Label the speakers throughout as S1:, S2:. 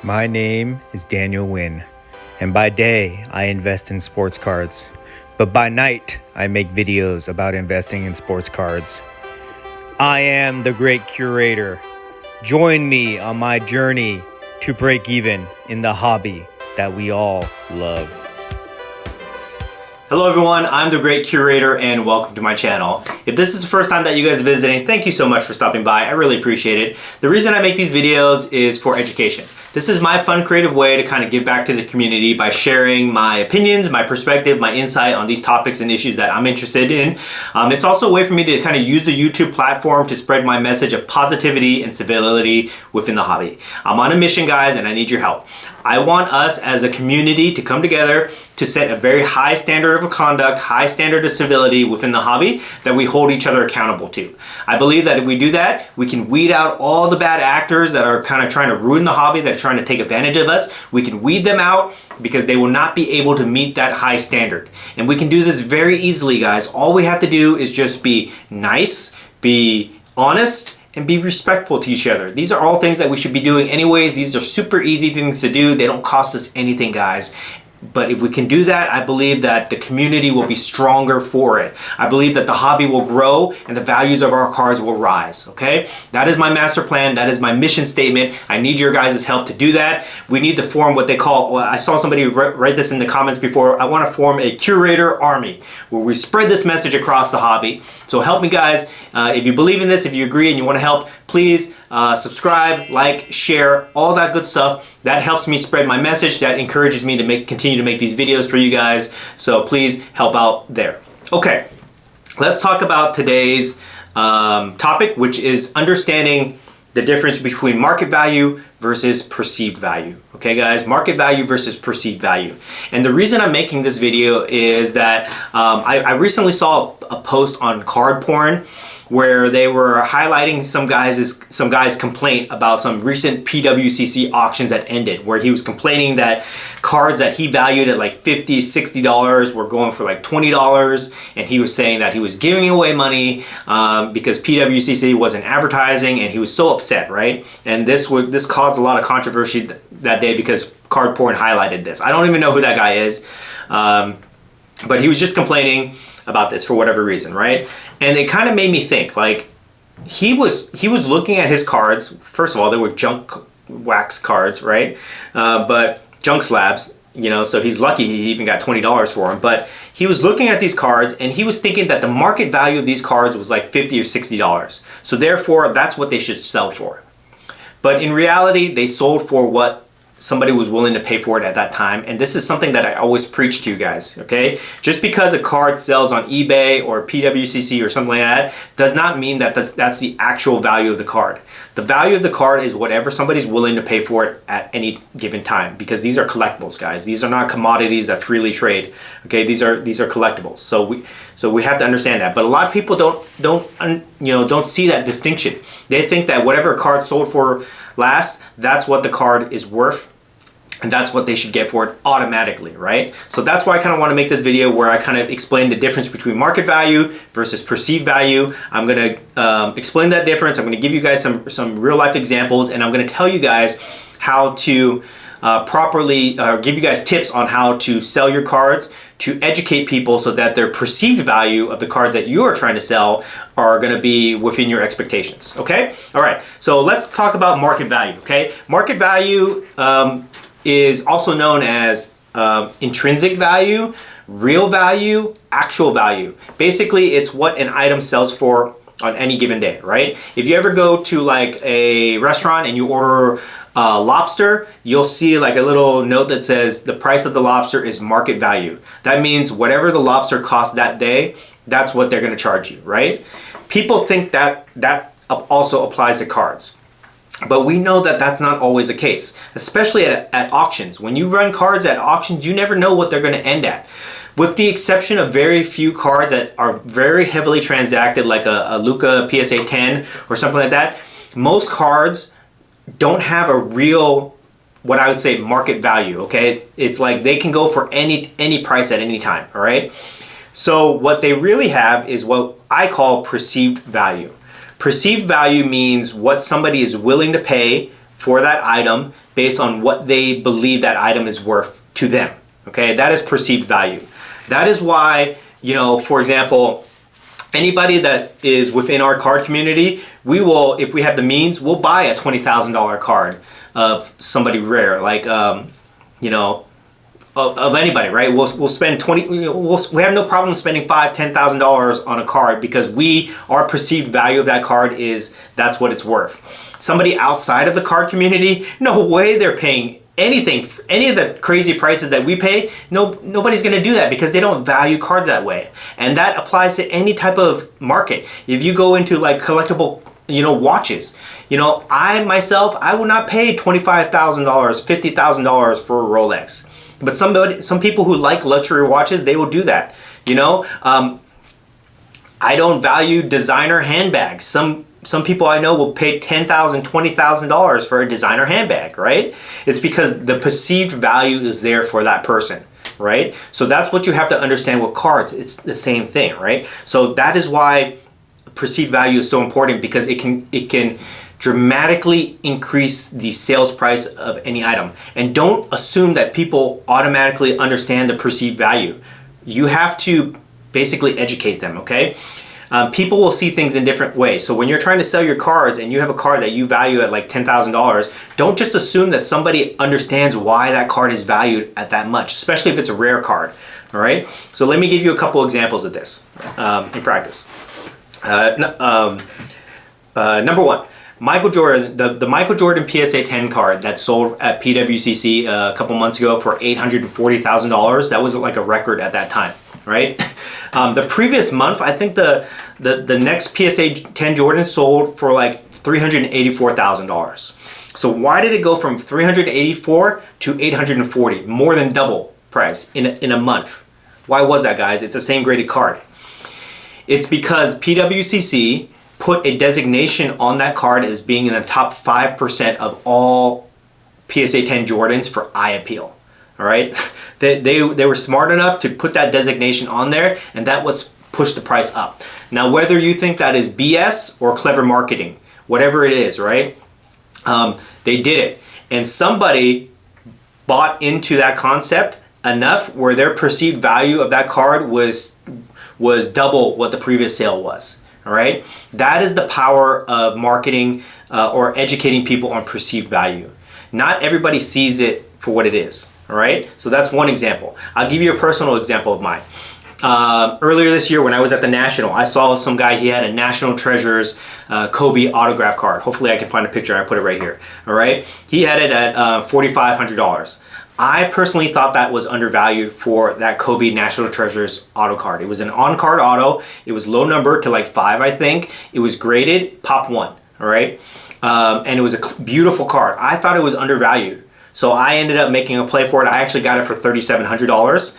S1: My name is Daniel Wynn, and by day I invest in sports cards, but by night I make videos about investing in sports cards. I am the great curator. Join me on my journey to break even in the hobby that we all love.
S2: Hello everyone, I'm the Great Curator and welcome to my channel. If this is the first time that you guys are visiting, thank you so much for stopping by. I really appreciate it. The reason I make these videos is for education. This is my fun, creative way to kind of give back to the community by sharing my opinions, my perspective, my insight on these topics and issues that I'm interested in. It's also a way for me to kind of use the YouTube platform to spread my message of positivity and civility within the hobby. I'm on a mission, guys, and I need your help. I want us as a community to come together to set a very high standard of conduct, high standard of civility within the hobby that we hold each other accountable to. I believe that if we do that, we can weed out all the bad actors that are kind of trying to ruin the hobby, that are trying to take advantage of us. We can weed them out because they will not be able to meet that high standard. And we can do this very easily, guys. All we have to do is just be nice, be honest, and be respectful to each other. These are all things that we should be doing anyways. These are super easy things to do. They don't cost us anything, guys. But if we can do that, I believe that the community will be stronger for it. I believe that the hobby will grow and the values of our cards will rise, okay? That is my master plan. That is my mission statement. I need your guys' help to do that. We need to form what they call, well, I saw somebody write this in the comments before, I want to form a curator army where we spread this message across the hobby. So help me, guys. If you believe in this, if you agree and you want to help, please subscribe, like, share, all that good stuff. That helps me spread my message. That encourages me to continue to make these videos for you guys. So please help out there. Okay, let's talk about today's topic, which is understanding the difference between market value versus perceived value. Okay, guys, market value versus perceived value. And the reason I'm making this video is that I recently saw a post on card porn where they were highlighting some guy's complaint about some recent PWCC auctions that ended, where he was complaining that cards that he valued at like $50, $60 were going for like $20, and he was saying that he was giving away money because PWCC wasn't advertising, and he was so upset, right? And this caused a lot of controversy that day because card porn highlighted this. I don't even know who that guy is, but he was just complaining about this for whatever reason, right? And it kind of made me think, like, he was looking at his cards. First of all, they were junk wax cards, right? But junk slabs, you know, so he's lucky he even got $20 for them. But he was looking at these cards and he was thinking that the market value of these cards was like $50 or $60. So therefore, that's what they should sell for. But in reality, they sold for what somebody was willing to pay for it at that time. And this is something that I always preach to you guys, okay? Just because a card sells on eBay or PWCC or something like that does not mean that that's the actual value of the card. The value of the card is whatever somebody's willing to pay for it at any given time, because these are collectibles, guys. These are not commodities that freely trade, okay? These are collectibles. So we have to understand that. But a lot of people don't see that distinction. They think that whatever a card sold for last, that's what the card is worth, and that's what they should get for it automatically, right? So that's why I kind of want to make this video where I kind of explain the difference between market value versus perceived value. I'm going to explain that difference. I'm going to give you guys some real life examples, and I'm going to tell you guys how to properly give you guys tips on how to sell your cards to educate people so that their perceived value of the cards that you are trying to sell are going to be within your expectations, okay? All right, so let's talk about market value, okay? Market value is also known as intrinsic value, real value, actual value. Basically, it's what an item sells for on any given day, right? If you ever go to like a restaurant and you order lobster, you'll see like a little note that says the price of the lobster is market value. That means whatever the lobster costs that day, that's what they're going to charge you, right? People think that also applies to cards. But we know that that's not always the case, especially at auctions. When you run cards at auctions, you never know what they're going to end at. With the exception of very few cards that are very heavily transacted, like a Luka PSA 10 or something like that, most cards don't have a real, what I would say, market value, okay? It's like they can go for any price at any time, all right? So what they really have is what I call perceived value. Perceived value means what somebody is willing to pay for that item based on what they believe that item is worth to them. Okay, that is perceived value. That is why, you know, for example, anybody that is within our card community, we will, if we have the means, we'll buy a $20,000 card of somebody rare, like, you know, of anybody, right? We'll spend 20. We have no problem spending $5,000-$10,000 on a card because our perceived value of that card is that's what it's worth. Somebody outside of the card community, no way they're paying anything, any of the crazy prices that we pay. Nobody's going to do that because they don't value cards that way, and that applies to any type of market. If you go into like collectible, you know, watches, you know, I myself, I would not pay $25,000, $50,000 for a Rolex. But some people who like luxury watches, they will do that. You know, I don't value designer handbags. Some people I know will pay $10,000, $20,000 for a designer handbag, right? It's because the perceived value is there for that person, right? So that's what you have to understand with cards. It's the same thing, right? So that is why perceived value is so important, because it can dramatically increase the sales price of any item. And don't assume that people automatically understand the perceived value. You have to basically educate them, okay? People will see things in different ways. So when you're trying to sell your cards and you have a card that you value at like $10,000, don't just assume that somebody understands why that card is valued at that much, especially if it's a rare card, all right? So let me give you a couple examples of this in practice. Number one, Michael Jordan, the Michael Jordan PSA 10 card that sold at PWCC a couple months ago for $840,000. That was like a record at that time, right? The previous month, I think the next PSA 10 Jordan sold for like $384,000. So why did it go from 384 to 840? More than double price in a month. Why was that, guys? It's the same graded card. It's because PWCC put a designation on that card as being in the top 5% of all PSA 10 Jordans for eye appeal. All right, they were smart enough to put that designation on there, and that was pushed the price up. Now, whether you think that is BS or clever marketing, whatever it is, right? They did it, and somebody bought into that concept enough where their perceived value of that card was double what the previous sale was. All right, that is the power of marketing or educating people on perceived value. Not everybody sees it for what it is. All right, so that's one example. I'll give you a personal example of mine. Earlier this year when I was at the National, I saw some guy, he had a National Treasures Kobe autograph card. Hopefully I can find a picture. I put it right here. All right, he had it at $4,500. I personally thought that was undervalued for that Kobe National Treasures auto card. It was an on-card auto. It was low number to like 5, I think. It was graded Pop 1, all right? And it was a beautiful card. I thought it was undervalued. So I ended up making a play for it. I actually got it for $3,700.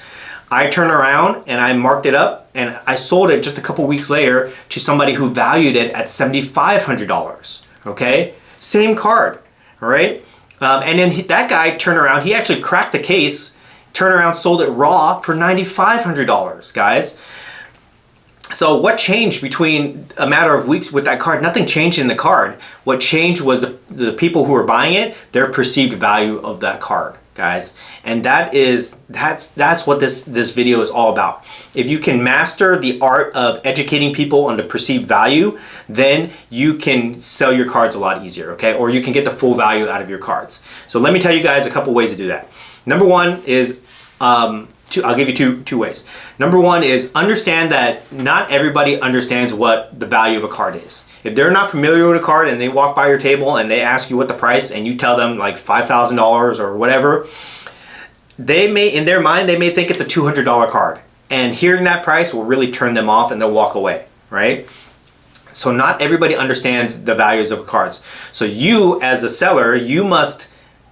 S2: I turned around and I marked it up and I sold it just a couple weeks later to somebody who valued it at $7,500, okay? Same card, all right? And then that guy turned around, he actually cracked the case, turned around, sold it raw for $9,500, guys. So what changed between a matter of weeks with that card? Nothing changed in the card. What changed was the people who were buying it, their perceived value of that card, guys. And that's what this video is all about. If you can master the art of educating people on the perceived value, then you can sell your cards a lot easier, okay? Or you can get the full value out of your cards. So let me tell you guys a couple ways to do that. Number one is, I'll give you two ways. Number one is understand that not everybody understands what the value of a card is. If they're not familiar with a card and they walk by your table and they ask you what the price and you tell them like $5,000 or whatever, they may, in their mind, they may think it's a $200 card. And hearing that price will really turn them off and they'll walk away, right? So not everybody understands the values of cards. So you, as the seller, you must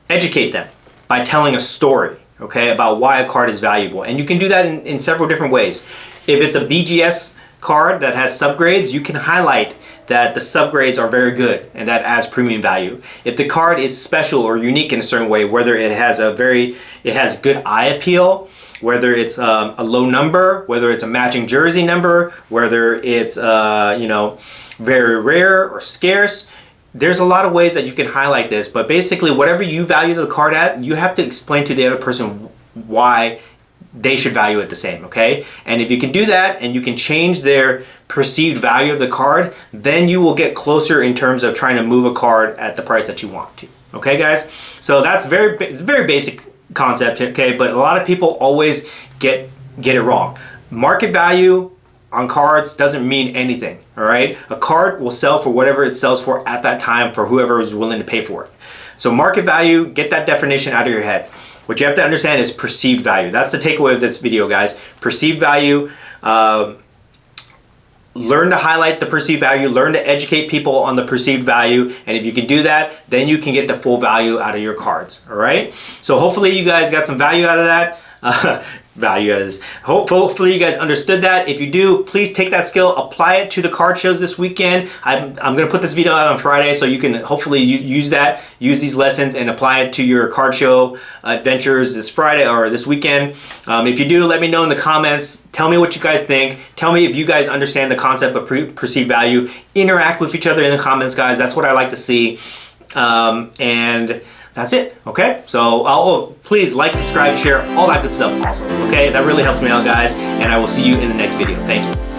S2: educate them by telling a story, okay, about why a card is valuable. And you can do that in several different ways. If it's a BGS card that has subgrades, you can highlight that the subgrades are very good and that adds premium value. If the card is special or unique in a certain way, whether it has good eye appeal, whether it's a low number, whether it's a matching jersey number, whether it's very rare or scarce, there's a lot of ways that you can highlight this, but basically whatever you value the card at, you have to explain to the other person why they should value it the same, okay? And if you can do that and you can change their perceived value of the card, then you will get closer in terms of trying to move a card at the price that you want to. Okay, guys? So that's it's a very basic concept, okay? But a lot of people always get it wrong. Market value on cards doesn't mean anything, all right? A card will sell for whatever it sells for at that time for whoever is willing to pay for it. So market value, get that definition out of your head. What you have to understand is perceived value. That's the takeaway of this video, guys. Perceived value. Learn to highlight the perceived value. Learn to educate people on the perceived value. And if you can do that, then you can get the full value out of your cards. All right? So hopefully you guys got some value out of that. Value out of this. Hopefully you guys understood that. If you do, please take that skill, apply it to the card shows this weekend. I'm going to put this video out on Friday, so you can hopefully use these lessons and apply it to your card show adventures this Friday or this weekend. If you do, let me know in the comments. Tell me what you guys think. Tell me if you guys understand the concept of perceived value. Interact with each other in the comments, guys. That's what I like to see. And that's it, okay? So please like, subscribe, share, all that good stuff also, okay? That really helps me out, guys, and I will see you in the next video. Thank you.